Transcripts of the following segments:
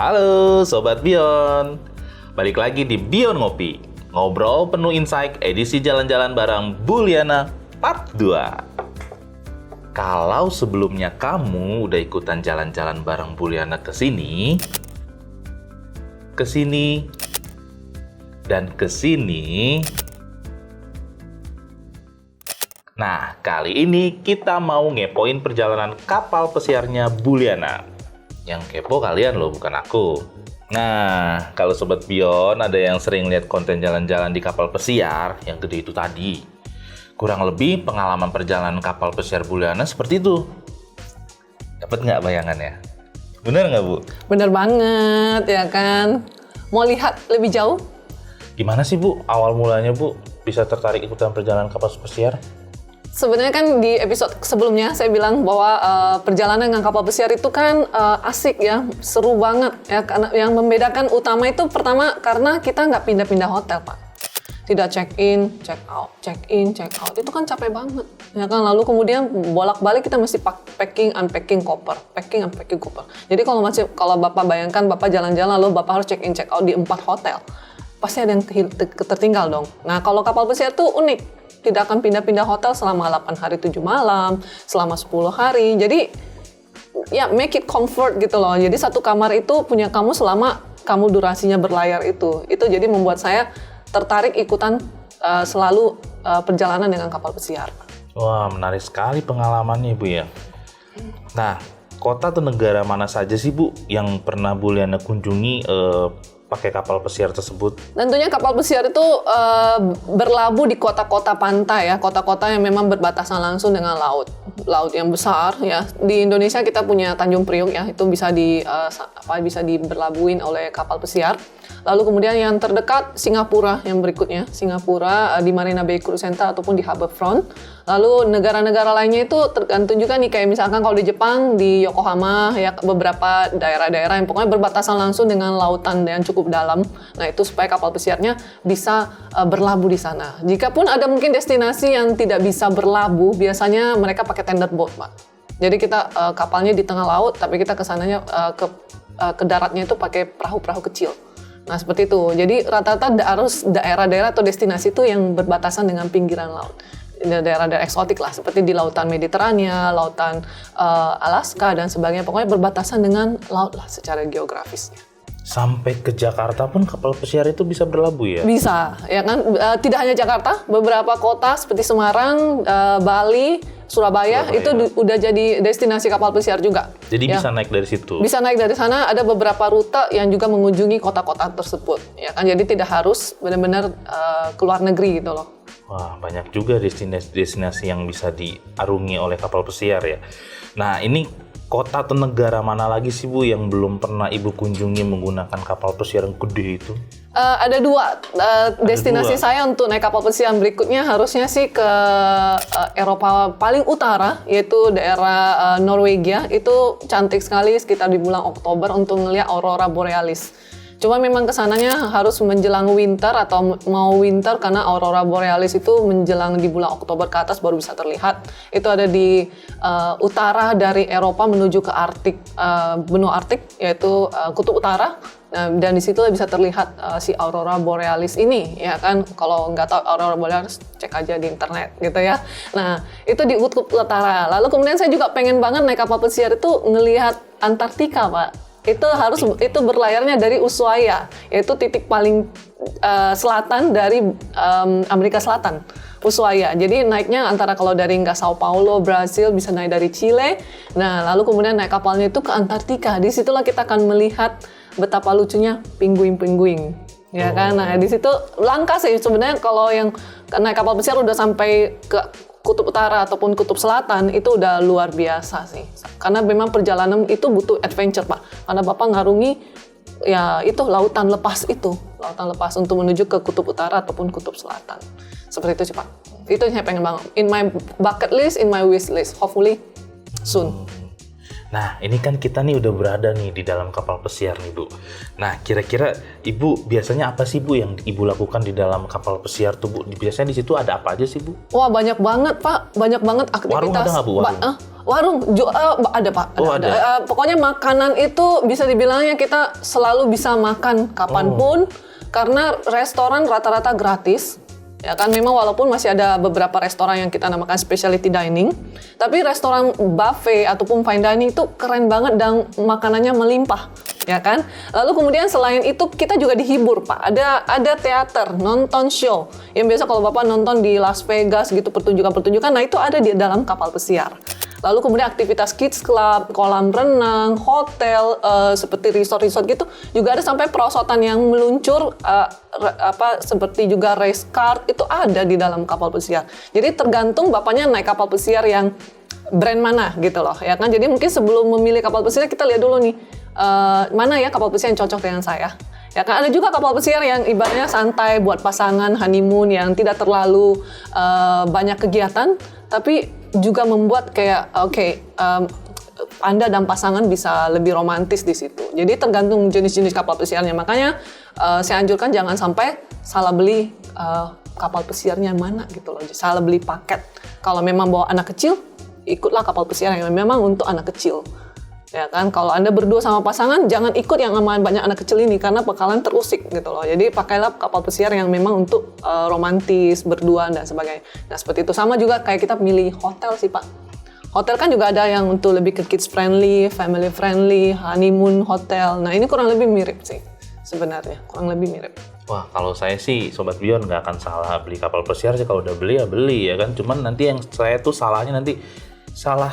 Halo Sobat Bion, balik lagi di Bion Ngopi, ngobrol penuh insight edisi jalan-jalan bareng Buliana Part 2. Kalau sebelumnya kamu udah ikutan jalan-jalan bareng Buliana ke sini, dan ke sini. Nah, kali ini kita mau ngepoin perjalanan kapal pesiarnya Buliana. Yang kepo kalian loh, bukan aku. Nah, kalau Sobat Bion ada yang sering lihat konten jalan-jalan di kapal pesiar yang gede itu tadi, kurang lebih pengalaman perjalanan kapal pesiar Buliana seperti itu. Dapat nggak bayangannya? Bener nggak, Bu? Bener banget, ya kan? Mau lihat lebih jauh? Gimana sih, Bu, awal mulanya, Bu, bisa tertarik ikutan perjalanan kapal pesiar? Sebenarnya kan di episode sebelumnya saya bilang bahwa perjalanan dengan kapal pesiar itu kan asik ya, seru banget ya. Karena yang membedakan utama itu pertama karena kita nggak pindah-pindah hotel, Pak. Tidak check in, check out, check in, check out. Itu kan capek banget, ya kan? Lalu kemudian bolak-balik kita mesti packing, unpacking koper, packing, unpacking koper. Jadi kalau Bapak bayangkan Bapak jalan-jalan lalu Bapak harus check in, check out di 4 hotel, pasti ada yang tertinggal dong. Nah, kalau kapal pesiar tuh unik. Tidak akan pindah-pindah hotel selama 8 hari 7 malam, selama 10 hari. Jadi, ya make it comfort gitu loh. Jadi satu kamar itu punya kamu selama kamu durasinya berlayar itu. Itu jadi membuat saya tertarik ikutan selalu perjalanan dengan kapal pesiar. Wah, menarik sekali pengalamannya, Bu ya. Nah, kota atau negara mana saja sih, Bu, yang pernah Buliana kunjungi pakai kapal pesiar tersebut? Tentunya kapal pesiar itu berlabuh di kota-kota pantai ya, kota-kota yang memang berbatasan langsung dengan laut yang besar ya. Di Indonesia kita punya Tanjung Priok ya, itu bisa berlabuhin oleh kapal pesiar. Lalu kemudian yang terdekat Singapura yang berikutnya, Singapura di Marina Bay Cruise Center ataupun di Harbourfront. Lalu negara-negara lainnya itu tergantung juga nih, kayak misalkan kalau di Jepang di Yokohama ya, beberapa daerah-daerah yang pokoknya berbatasan langsung dengan lautan yang cukup dalam. Nah, itu supaya kapal pesiarnya bisa berlabuh di sana. Jikapun ada mungkin destinasi yang tidak bisa berlabuh, biasanya mereka pakai tender boat, Pak. Jadi kita kapalnya di tengah laut, tapi kita kesananya ke daratnya itu pakai perahu-perahu kecil. Nah, seperti itu. Jadi rata-rata harus daerah-daerah atau destinasi itu yang berbatasan dengan pinggiran laut. Daerah-daerah eksotik lah, seperti di lautan Mediterania, lautan Alaska dan sebagainya. Pokoknya berbatasan dengan laut lah secara geografisnya. Sampai ke Jakarta pun kapal pesiar itu bisa berlabuh ya? Bisa, ya kan? Tidak hanya Jakarta, beberapa kota seperti Semarang, Bali, Surabaya itu udah jadi destinasi kapal pesiar juga. Jadi ya. bisa naik dari situ? Bisa naik dari sana, ada beberapa rute yang juga mengunjungi kota-kota tersebut. Ya kan? Jadi tidak harus benar-benar keluar negeri gitu loh. Wah, banyak juga destinasi yang bisa diarungi oleh kapal pesiar ya. Nah, ini kota atau negara mana lagi sih, Bu, yang belum pernah Ibu kunjungi menggunakan kapal pesiar yang gede itu? Ada dua destinasi saya untuk naik kapal pesiar berikutnya harusnya sih ke Eropa paling utara, yaitu daerah Norwegia. Itu cantik sekali sekitar di bulan Oktober untuk ngelihat aurora borealis. Cuma memang kesananya harus menjelang winter atau mau winter karena aurora borealis itu menjelang di bulan Oktober ke atas baru bisa terlihat. Itu ada di utara dari Eropa menuju ke Arktik, benua Arktik, yaitu kutub utara. Dan di situ bisa terlihat si aurora borealis ini, ya kan? Kalau nggak tahu aurora borealis, cek aja di internet gitu ya. Nah, itu di kutub utara. Lalu kemudian saya juga pengen banget naik kapal pesiar itu ngelihat Antartika, Pak. Itu berlayarnya dari Ushuaia, yaitu titik paling selatan dari Amerika Selatan, Ushuaia. Jadi naiknya antara kalau dari Sao Paulo, Brasil, bisa naik dari Chile. Nah, lalu kemudian naik kapalnya itu ke Antartika. Di situlah kita akan melihat betapa lucunya penguin-penguin. Ya kan? Nah, di situ langka sih sebenarnya kalau yang naik kapal pesiar udah sampai ke kutub utara ataupun kutub selatan itu udah luar biasa sih. Karena memang perjalanan itu butuh adventure, Pak. Karena Bapak ngarungi ya itu lautan lepas untuk menuju ke kutub utara ataupun kutub selatan. Seperti itu sih, Pak. Itu yang saya pengen banget. In my bucket list, in my wish list. Hopefully soon. Nah, ini kan kita nih udah berada nih di dalam kapal pesiar nih, Bu. Nah, kira-kira Ibu biasanya apa sih, Bu, yang Ibu lakukan di dalam kapal pesiar tuh, Bu? Biasanya di situ ada apa aja sih, Bu? Wah, banyak banget, Pak. Banyak banget aktivitas. Warung ada nggak, Bu? Warung? Warung ada Pak, Oh, ada. Pokoknya makanan itu bisa dibilangnya kita selalu bisa makan kapanpun karena restoran rata-rata gratis. Ya kan memang walaupun masih ada beberapa restoran yang kita namakan specialty dining, tapi restoran buffet ataupun fine dining itu keren banget dan makanannya melimpah, ya kan? Lalu kemudian selain itu kita juga dihibur Pak. Ada teater, nonton show. Yang biasa kalau Bapak nonton di Las Vegas gitu pertunjukan-pertunjukan, nah itu ada di dalam kapal pesiar. Lalu kemudian aktivitas kids club, kolam renang, hotel, seperti resort-resort gitu, juga ada sampai perosotan yang meluncur, seperti juga race car, itu ada di dalam kapal pesiar. Jadi tergantung Bapaknya naik kapal pesiar yang brand mana gitu loh, ya kan? Jadi mungkin sebelum memilih kapal pesiar kita lihat dulu nih, mana ya kapal pesiar yang cocok dengan saya. Ya kan ada juga kapal pesiar yang ibaratnya santai buat pasangan honeymoon yang tidak terlalu banyak kegiatan, tapi juga membuat kayak Anda dan pasangan bisa lebih romantis di situ. Jadi tergantung jenis-jenis kapal pesiarnya. Makanya saya anjurkan jangan sampai salah beli kapal pesiarnya mana gitu loh. Salah beli paket. Kalau memang bawa anak kecil, ikutlah kapal pesiar yang memang untuk anak kecil. Ya kan, kalau Anda berdua sama pasangan, jangan ikut yang sama banyak anak kecil ini karena bakalan terusik gitu loh. Jadi pakailah kapal pesiar yang memang untuk romantis, berdua dan sebagainya. Nah seperti itu, sama juga kayak kita milih hotel sih Pak. Hotel kan juga ada yang untuk lebih ke kids friendly, family friendly, honeymoon hotel. Nah ini kurang lebih mirip sih sebenarnya, kurang lebih mirip. Wah, kalau saya sih Sobat Bion nggak akan salah beli kapal pesiar sih, kalau udah beli ya beli ya kan. Cuman nanti yang saya tuh salahnya nanti salah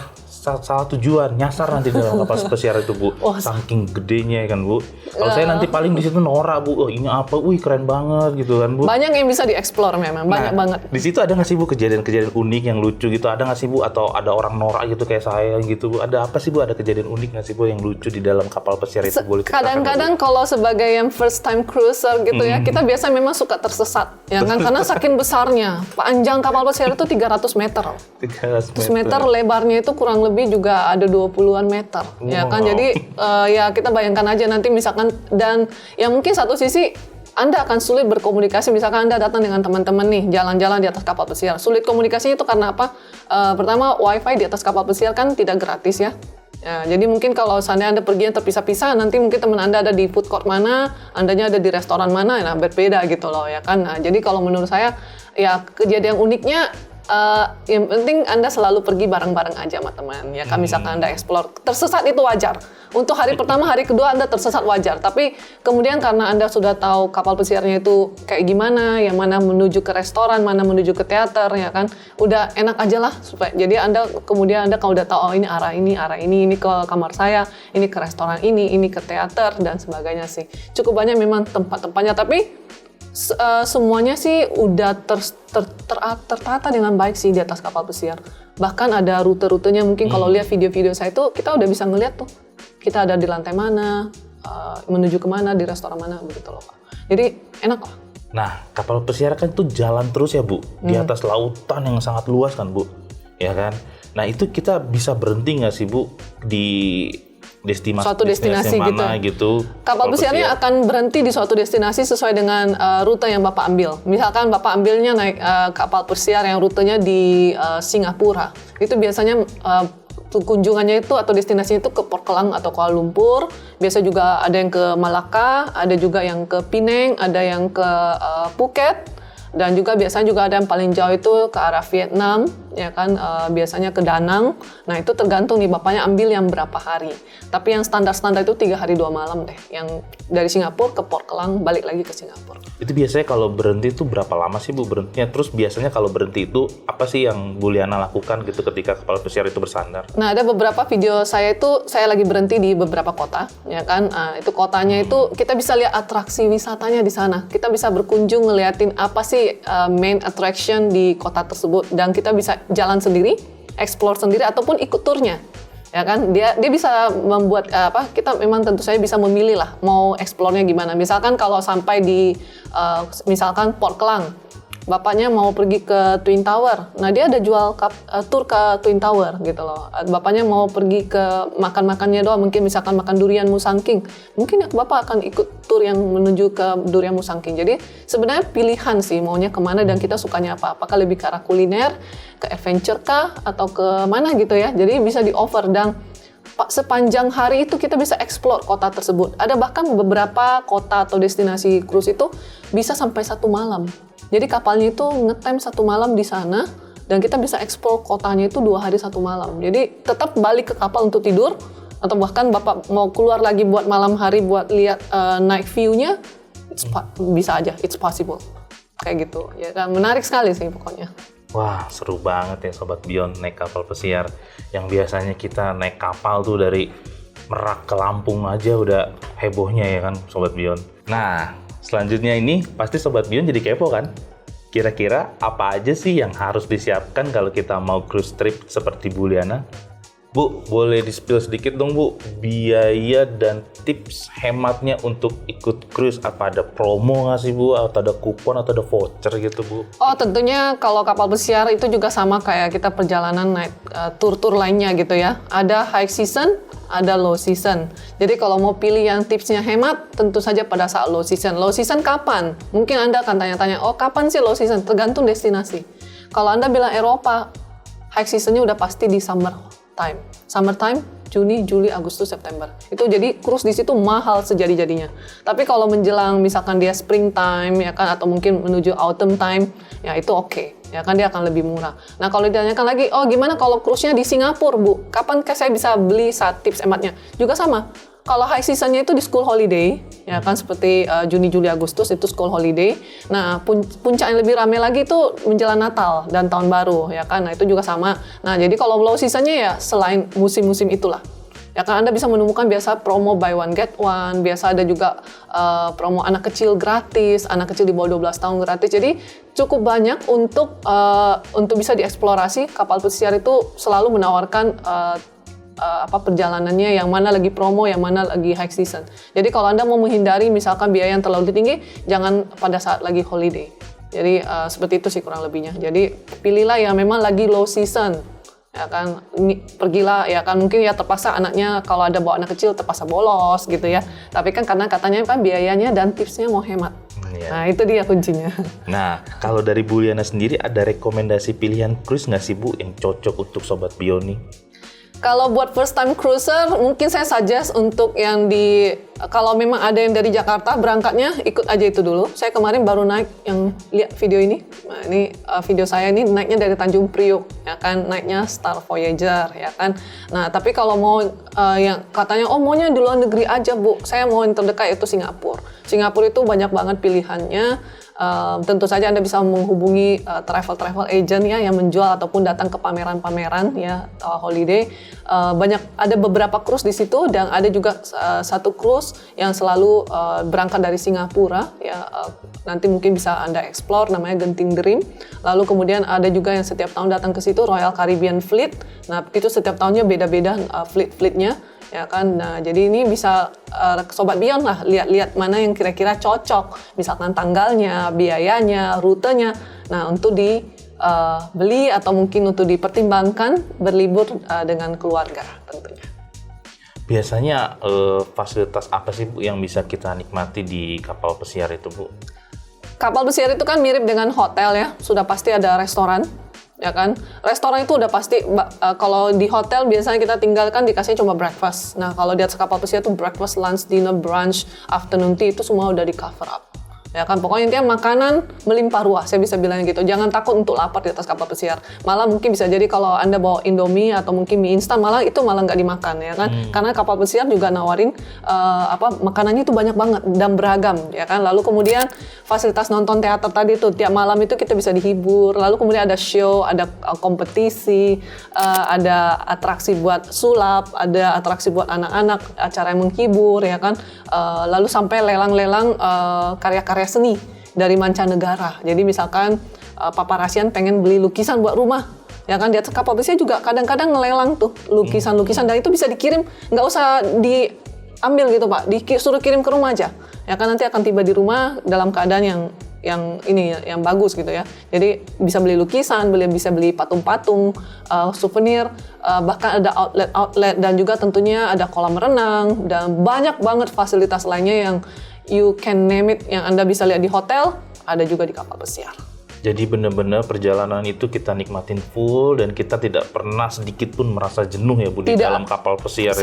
tujuan, nyasar nanti dalam kapal pesiar itu Bu. Saking gedenya kan Bu. Kalau saya nanti paling di situ norak Bu. Oh ini apa? Wih keren banget gitu kan Bu. Banyak yang bisa dieksplor memang, banyak banget. Di situ ada nggak sih Bu kejadian-kejadian unik yang lucu gitu? Ada nggak sih Bu? Atau ada orang norak gitu kayak saya gitu Bu? Ada apa sih Bu? Ada kejadian unik nggak sih Bu yang lucu di dalam kapal pesiar itu? Boleh Kadang-kadang kalau sebagai yang first time cruiser gitu ya, kita biasa memang suka tersesat. Ya kan? Karena saking besarnya. Panjang kapal pesiar itu 300 meter. 300 meter lebarnya itu kurang lebih juga ada 20-an meter. Wow. Ya kan? Jadi ya kita bayangkan aja nanti misalkan, dan yang mungkin satu sisi Anda akan sulit berkomunikasi. Misalkan Anda datang dengan teman-teman nih, jalan-jalan di atas kapal pesiar. Sulit komunikasinya itu karena apa? Pertama, wifi di atas kapal pesiar kan tidak gratis ya. Ya, jadi mungkin kalau seandainya Anda pergi yang terpisah-pisah, nanti mungkin teman Anda ada di food court mana, Andanya ada di restoran mana, nah berbeda gitu loh ya kan. Nah, jadi kalau menurut saya, ya kejadian uniknya, yang penting Anda selalu pergi bareng-bareng aja sama teman. Ya kan, misalkan Anda explore, tersesat itu wajar. Untuk hari pertama, hari kedua Anda tersesat wajar. Tapi kemudian karena Anda sudah tahu kapal pesiarnya itu kayak gimana, yang mana menuju ke restoran, mana menuju ke teater, ya kan, udah enak aja lah. Supaya jadi Anda kemudian kalau udah tahu, oh ini arah ini ke kamar saya, ini ke restoran ini ke teater dan sebagainya sih. Cukup banyak memang tempat-tempatnya, tapi semuanya sih udah tertata dengan baik sih di atas kapal pesiar. Bahkan ada rute-rutenya, mungkin kalau lihat video-video saya itu kita udah bisa ngeliat tuh kita ada di lantai mana, menuju kemana, di restoran mana, begitu loh Pak. Jadi enak lah. Nah, kapal pesiar kan itu jalan terus ya Bu, di atas lautan yang sangat luas kan Bu, ya kan. Nah itu kita bisa berhenti nggak sih Bu di suatu destinasi mana gitu. Kapal pesiarnya akan berhenti di suatu destinasi sesuai dengan rute yang Bapak ambil. Misalkan Bapak ambilnya naik kapal pesiar yang rutenya di Singapura. Itu biasanya kunjungannya itu atau destinasinya itu ke Port Kelang atau Kuala Lumpur. Biasa juga ada yang ke Malaka, ada juga yang ke Penang, ada yang ke Phuket. Dan juga biasanya juga ada yang paling jauh itu ke arah Vietnam, ya kan, biasanya ke Da Nang. Nah itu tergantung nih Bapaknya ambil yang berapa hari. Tapi yang standar-standar itu 3 hari 2 malam deh. Yang dari Singapura ke Port Kelang, balik lagi ke Singapura. Itu biasanya kalau berhenti itu berapa lama sih Bu berhentinya? Terus biasanya kalau berhenti itu apa sih yang Bu Liana lakukan gitu ketika kapal pesiar itu bersandar? Nah ada beberapa video saya itu, saya lagi berhenti di beberapa kota, ya kan. Itu kotanya itu kita bisa lihat atraksi wisatanya di sana. Kita bisa berkunjung ngeliatin apa sih main attraction di kota tersebut, dan kita bisa jalan sendiri, explore sendiri ataupun ikut turnya, ya kan. Dia bisa membuat kita memang tentu saja bisa memilih lah mau explore-nya gimana. Misalkan kalau sampai di misalkan Port Kelang, bapaknya mau pergi ke Twin Tower. Nah, dia ada jual tour ke Twin Tower gitu loh. Bapaknya mau pergi ke makan-makannya doang, mungkin misalkan makan durian Musang King. Mungkin bapak akan ikut tour yang menuju ke durian Musang King. Jadi sebenarnya pilihan sih maunya kemana dan kita sukanya apa. Apakah lebih ke arah kuliner, ke adventure kah, atau ke mana gitu ya. Jadi bisa di-offer dan sepanjang hari itu kita bisa explore kota tersebut. Ada bahkan beberapa kota atau destinasi cruise itu bisa sampai 1 malam. Jadi kapalnya itu ngetem 1 malam di sana dan kita bisa explore kotanya itu 2 hari 1 malam. Jadi tetap balik ke kapal untuk tidur atau bahkan bapak mau keluar lagi buat malam hari buat lihat night view-nya, bisa aja, it's possible. Kayak gitu. Ya kan menarik sekali sih pokoknya. Wah, seru banget ya Sobat Bion naik kapal pesiar. Yang biasanya kita naik kapal tuh dari Merak ke Lampung aja udah hebohnya ya kan Sobat Bion. Nah, selanjutnya ini pasti Sobat Bion jadi kepo kan? Kira-kira apa aja sih yang harus disiapkan kalau kita mau cruise trip seperti Buliana? Bu, boleh di-spill sedikit dong Bu, biaya dan tips hematnya untuk ikut cruise. Apa ada promo nggak sih Bu? Atau ada kupon atau ada voucher gitu Bu? Oh, tentunya kalau kapal pesiar itu juga sama kayak kita perjalanan naik tur-tur lainnya gitu ya. Ada high season, ada low season. Jadi kalau mau pilih yang tipsnya hemat, tentu saja pada saat low season. Low season kapan? Mungkin Anda akan tanya-tanya, oh kapan sih low season? Tergantung destinasi. Kalau Anda bilang Eropa, high seasonnya udah pasti di summertime, Juni, Juli, Agustus, September. Itu jadi cruise di situ mahal sejadi-jadinya. Tapi kalau menjelang misalkan dia springtime ya kan atau mungkin menuju autumn time, ya itu oke. Ya kan dia akan lebih murah. Nah, kalau ditanyakan lagi, oh gimana kalau cruise-nya di Singapura, Bu? Kapan saya bisa beli saat tips hematnya? Juga sama. Kalau high season-nya itu di school holiday, ya kan seperti Juni, Juli, Agustus itu school holiday. Nah, puncak yang lebih ramai lagi itu menjelang Natal dan Tahun Baru, ya kan. Nah, itu juga sama. Nah, jadi kalau low season-nya ya selain musim-musim itulah. Ya kan Anda bisa menemukan biasa promo buy one get one, biasa ada juga promo anak kecil gratis, anak kecil di bawah 12 tahun gratis. Jadi cukup banyak untuk bisa dieksplorasi. Kapal pesiar itu selalu menawarkan perjalanannya yang mana lagi promo, yang mana lagi high season. Jadi kalau Anda mau menghindari misalkan biaya yang terlalu tinggi, jangan pada saat lagi holiday. Jadi seperti itu sih kurang lebihnya. Jadi pilihlah yang memang lagi low season. Ya kan, pergilah ya kan, mungkin ya terpaksa anaknya kalau ada bawa anak kecil terpaksa bolos gitu ya. Tapi kan karena katanya kan biayanya dan tipsnya mau hemat. Ya. Nah itu dia kuncinya. Nah kalau dari Buliana sendiri ada rekomendasi pilihan cruise nggak sih Bu yang cocok untuk Sobat Bion nih? Kalau buat first time cruiser, mungkin saya suggest untuk yang kalau memang ada yang dari Jakarta berangkatnya, ikut aja itu dulu. Saya kemarin baru naik yang lihat video ini. Nah, ini video saya ini naiknya dari Tanjung Priok, ya kan, naiknya Star Voyager, ya kan. Nah, tapi kalau mau yang katanya, oh maunya di luar negeri aja Bu, saya mau yang terdekat itu Singapura. Singapura itu banyak banget pilihannya. Tentu saja Anda bisa menghubungi travel agent ya yang menjual ataupun datang ke pameran-pameran ya holiday. Ada beberapa cruise di situ dan ada juga satu cruise yang selalu berangkat dari Singapura ya. Nanti mungkin bisa Anda explore, namanya Genting Dream. Lalu kemudian ada juga yang setiap tahun datang ke situ, Royal Caribbean Fleet. Nah itu setiap tahunnya beda-beda fleet-fleetnya. Ya kan, nah jadi ini bisa Sobat Bion lah lihat-lihat mana yang kira-kira cocok, misalkan tanggalnya, biayanya, rutenya. Nah untuk dibeli atau mungkin untuk dipertimbangkan berlibur dengan keluarga tentunya. Biasanya fasilitas apa sih Bu yang bisa kita nikmati di kapal pesiar itu Bu? Kapal pesiar itu kan mirip dengan hotel ya, sudah pasti ada restoran. Ya kan, restoran itu udah pasti. Kalau di hotel biasanya kita tinggalkan dikasih cuma breakfast. Nah kalau di atas kapal pesiar itu breakfast, lunch, dinner, brunch, afternoon tea itu semua udah di cover up. Ya kan, pokoknya intinya makanan melimpah ruah, saya bisa bilang gitu. Jangan takut untuk lapar di atas kapal pesiar. Malah mungkin bisa jadi kalau Anda bawa Indomie atau mungkin mie instan, malah nggak dimakan ya kan. Karena kapal pesiar juga nawarin makanannya itu banyak banget dan beragam ya kan. Lalu kemudian fasilitas nonton teater tadi tuh, tiap malam itu kita bisa dihibur. Lalu kemudian ada show, ada kompetisi, ada atraksi buat sulap, ada atraksi buat anak-anak, acara yang menghibur ya kan. Lalu sampai lelang-lelang karya-karya seni dari mancanegara. Jadi misalkan paparasian pengen beli lukisan buat rumah, ya kan, di atas kapal pesiar juga kadang-kadang ngelelang tuh lukisan-lukisan dan itu bisa dikirim, nggak usah diambil gitu Pak, disuruh kirim ke rumah aja. Ya kan nanti akan tiba di rumah dalam keadaan yang yang bagus gitu ya. Jadi bisa beli lukisan, bisa beli patung-patung, souvenir, bahkan ada outlet dan juga tentunya ada kolam renang dan banyak banget fasilitas lainnya yang you can name it yang Anda bisa lihat di hotel, ada juga di kapal pesiar. Jadi benar-benar perjalanan itu kita nikmatin full dan kita tidak pernah sedikit pun merasa jenuh ya Bu di dalam kapal pesiar itu.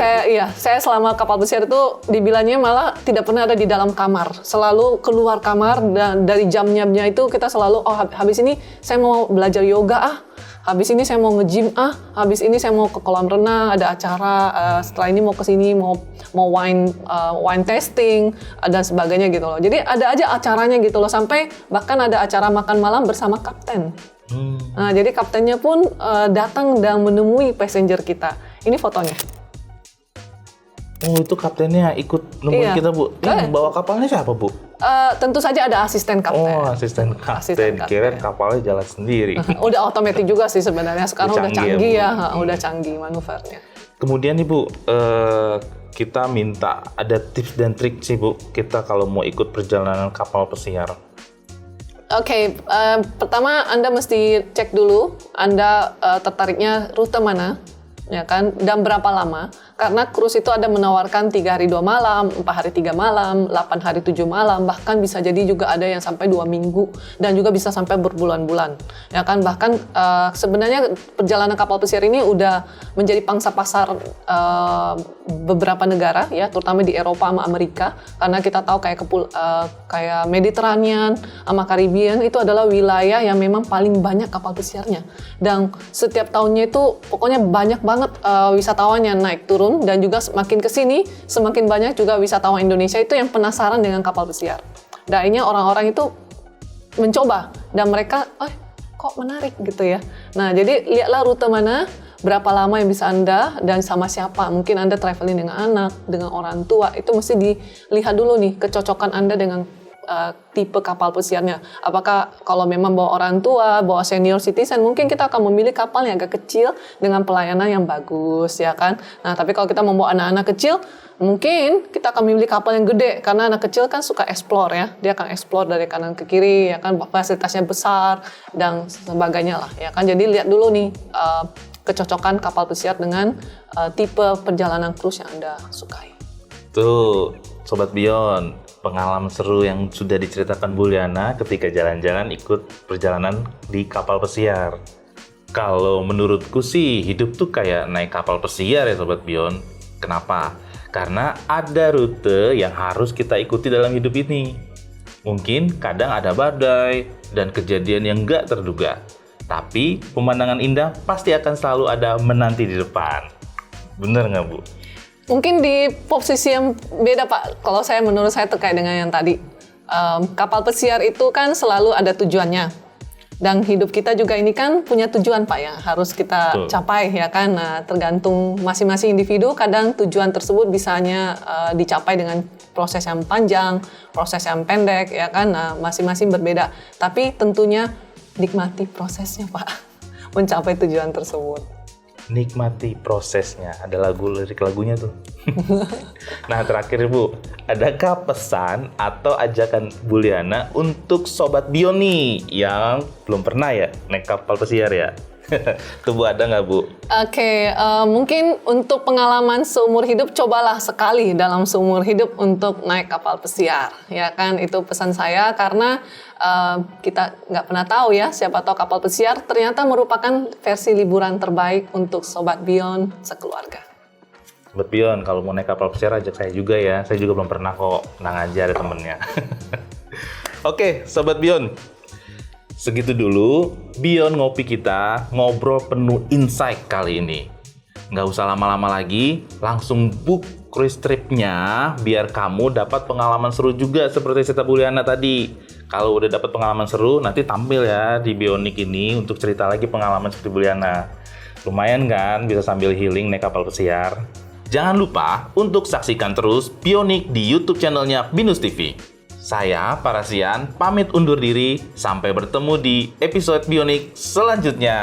Saya selama kapal pesiar itu dibilangnya malah tidak pernah ada di dalam kamar. Selalu keluar kamar dan dari jam-jamnya itu kita selalu habis ini saya mau belajar yoga habis ini saya mau nge-gym habis ini saya mau ke kolam renang, ada acara, setelah ini mau ke sini mau wine tasting dan sebagainya gitu loh. Jadi ada aja acaranya gitu loh, sampai bahkan ada acara makan malam bersama kapten. Nah, jadi kaptennya pun datang dan menemui passenger kita. Ini fotonya. Oh, itu kaptennya ikut nemuin kita, Bu. Yang bawa kapalnya siapa, Bu? Tentu saja ada asisten kapten. Oh, asisten kapten. Kirain kapalnya jalan sendiri. Udah otomatis juga sih sebenarnya. Sekarang udah canggih ya, udah canggih manuvernya. Kemudian nih, Bu, kita minta ada tips dan trik sih, Bu, kita kalau mau ikut perjalanan kapal pesiar. Oke, pertama Anda mesti cek dulu Anda tertariknya rute mana, ya kan, dan berapa lama. Karena cruise itu ada menawarkan 3 hari 2 malam, 4 hari 3 malam, 8 hari 7 malam, bahkan bisa jadi juga ada yang sampai 2 minggu, dan juga bisa sampai berbulan-bulan. Ya kan, bahkan sebenarnya perjalanan kapal pesiar ini udah menjadi pangsa pasar beberapa negara, ya, terutama di Eropa sama Amerika, karena kita tahu kayak Mediterranean sama Caribbean itu adalah wilayah yang memang paling banyak kapal pesiarnya. Dan setiap tahunnya itu pokoknya banyak banget wisatawan yang naik turun, dan juga semakin kesini semakin banyak juga wisatawan Indonesia itu yang penasaran dengan kapal pesiar. Dan akhirnya orang-orang itu mencoba dan mereka kok menarik gitu ya. Nah, jadi lihatlah rute mana, berapa lama yang bisa Anda dan sama siapa. Mungkin Anda traveling dengan anak, dengan orang tua, itu mesti dilihat dulu nih kecocokan Anda dengan tipe kapal pesiarnya. Apakah kalau memang bawa orang tua, bawa senior citizen, mungkin kita akan memilih kapal yang agak kecil dengan pelayanan yang bagus, ya kan. Nah, tapi kalau kita membawa anak-anak kecil, mungkin kita akan memilih kapal yang gede, karena anak kecil kan suka explore ya. Dia akan explore dari kanan ke kiri, ya kan, fasilitasnya besar dan sebagainya lah, ya kan. Jadi lihat dulu nih kecocokan kapal pesiar dengan tipe perjalanan cruise yang Anda sukai. Tuh, Sobat Beyond, pengalaman seru yang sudah diceritakan Bu Liana ketika jalan-jalan ikut perjalanan di kapal pesiar. Kalau menurutku sih hidup tuh kayak naik kapal pesiar ya Sobat Beyond. Kenapa? Karena ada rute yang harus kita ikuti dalam hidup ini. Mungkin kadang ada badai dan kejadian yang nggak terduga. Tapi pemandangan indah pasti akan selalu ada menanti di depan. Bener nggak, Bu? Mungkin di posisi yang beda, Pak. Kalau menurut saya terkait dengan yang tadi. Kapal pesiar itu kan selalu ada tujuannya. Dan hidup kita juga ini kan punya tujuan, Pak, yang harus kita capai, ya kan. Nah, tergantung masing-masing individu, kadang tujuan tersebut bisanya dicapai dengan proses yang panjang, proses yang pendek, ya kan. Nah, masing-masing berbeda. Tapi tentunya nikmati prosesnya, Pak, mencapai tujuan tersebut. Nikmati prosesnya. Ada lirik lagunya tuh. Nah, terakhir Bu, adakah pesan atau ajakan Bu Liana untuk Sobat Beyond nih yang belum pernah ya naik kapal pesiar ya? Tuh Bu, ada nggak Bu? Oke, mungkin untuk pengalaman seumur hidup, cobalah sekali dalam seumur hidup untuk naik kapal pesiar. Ya kan, itu pesan saya karena kita nggak pernah tahu ya, siapa tahu kapal pesiar ternyata merupakan versi liburan terbaik untuk Sobat Beyond sekeluarga. Sobat Beyond, kalau mau naik kapal pesiar ajak saya juga ya. Saya juga belum pernah kok, tenang aja ada temennya. Oke, Sobat Beyond. Segitu dulu Beyond Ngopi kita, ngobrol penuh insight kali ini. Nggak usah lama-lama lagi, langsung book cruise trip-nya biar kamu dapat pengalaman seru juga seperti cerita Bu Liana tadi. Kalau udah dapat pengalaman seru, nanti tampil ya di Bionik ini untuk cerita lagi pengalaman seperti Bu Liana. Lumayan kan, bisa sambil healing naik kapal pesiar. Jangan lupa untuk saksikan terus Bionik di YouTube channelnya Binus TV. Saya, Parasian, pamit undur diri. Sampai bertemu di episode Bionik selanjutnya.